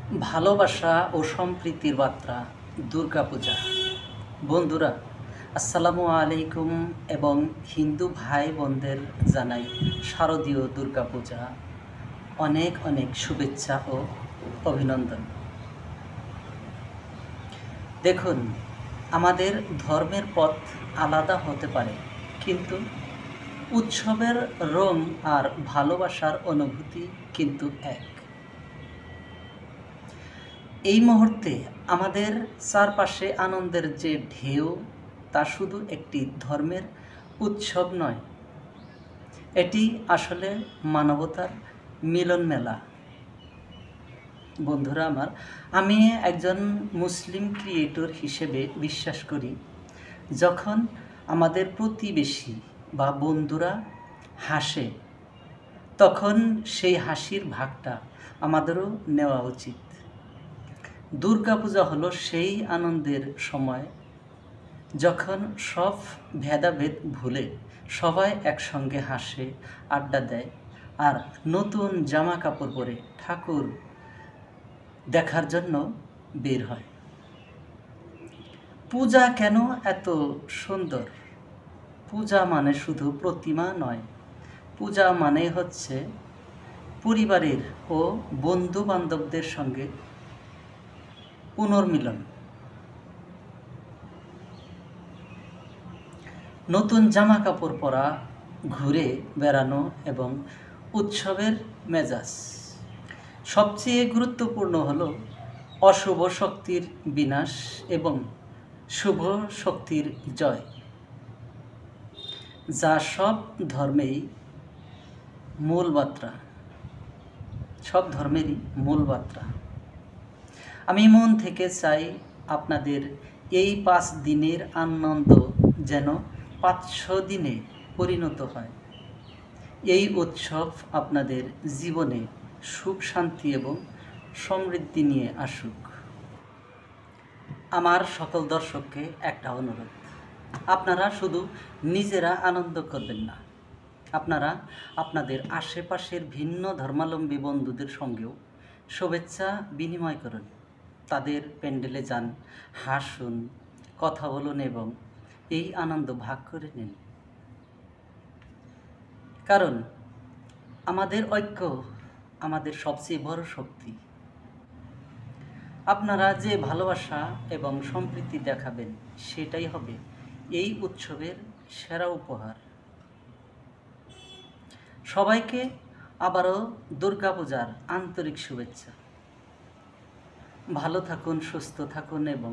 ভালোবাসা ও সম্প্রীতির বার্তা দুর্গাপূজা। বন্ধুরা, আসসালামু আলাইকুম এবং হিন্দু ভাই বোনদের জানাই শারদীয় দুর্গাপূজা অনেক অনেক শুভেচ্ছা ও অভিনন্দন। দেখুন, আমাদের ধর্মের পথ আলাদা হতে পারে, কিন্তু উৎসবের রং আর ভালোবাসার অনুভূতি কিন্তু এক। এই মুহূর্তে আমাদের চারপাশে আনন্দের যে ঢেউ, তা শুধু একটি ধর্মের উৎসব নয়, এটি আসলে মানবতার মিলন মেলা। বন্ধুরা আমার, আমি একজন মুসলিম ক্রিয়েটর হিসেবে বিশ্বাস করি, যখন আমাদের প্রতিবেশী বা বন্ধুরা হাসে, তখন সেই হাসির ভাগটা আমাদেরও নেওয়া উচিত। দুর্গাপূজা হলো সেই আনন্দের সময় যখন সব ভেদাভেদ ভুলে সবাই একসঙ্গে হাসে, আড্ডা দেয় আর নতুন জামা কাপড় পরে ঠাকুর দেখার জন্য বের হয়। পূজা কেন এত সুন্দর? পূজা মানে শুধু প্রতিমা নয়, পূজা মানে হচ্ছে পরিবারের ও বন্ধু বান্ধবদের সঙ্গে পুনর্মিলন। নতুন জামা কাপড় পরা, ঘুরে বেড়ানো এবং উৎসবের মেজাজ। সবচেয়ে গুরুত্বপূর্ণ হলো অশুভ শক্তির বিনাশ এবং শুভ শক্তির জয়, যা সব ধর্মেই মূল বার্তা, সব ধর্মেরই মূল বার্তা। আমি মন থেকে চাই আপনাদের এই 5 দিনের আনন্দ যেন 500 দিনে পরিণত হয়। এই উৎসব আপনাদের জীবনে সুখ, শান্তি এবং সমৃদ্ধি নিয়ে আসুক। আমার সকল দর্শককে একটা অনুরোধ, আপনারা শুধু নিজেরা আনন্দ করবেন না, আপনারা আপনাদের আশেপাশের ভিন্ন ধর্মাবলম্বী বন্ধুদের সঙ্গেও শুভেচ্ছা বিনিময় করুন। তাদের প্যান্ডেলে যান, হাসুন, কথা বলুন এবং এই আনন্দ ভাগ করে নিন। কারণ আমাদের ঐক্য আমাদের সবচেয়ে বড় শক্তি। আপনারা যে ভালোবাসা এবং সম্প্রীতি দেখাবেন, সেটাই হবে এই উৎসবের সেরা উপহার। সবাইকে আবারও দুর্গাপূজার আন্তরিক শুভেচ্ছা। ভালো থাকুন, সুস্থ থাকুন এবং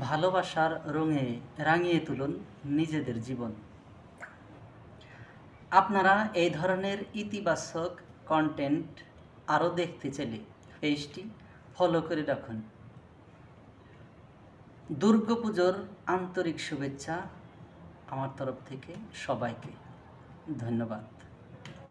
ভালোবাসার রঙে রাঙিয়ে তুলুন নিজেদের জীবন। আপনারা এই ধরনের ইতিবাচক কন্টেন্ট আরও দেখতে চাইলে পেজটি ফলো করে রাখুন। দুর্গাপুজোর আন্তরিক শুভেচ্ছা আমার তরফ থেকে সবাইকে। ধন্যবাদ।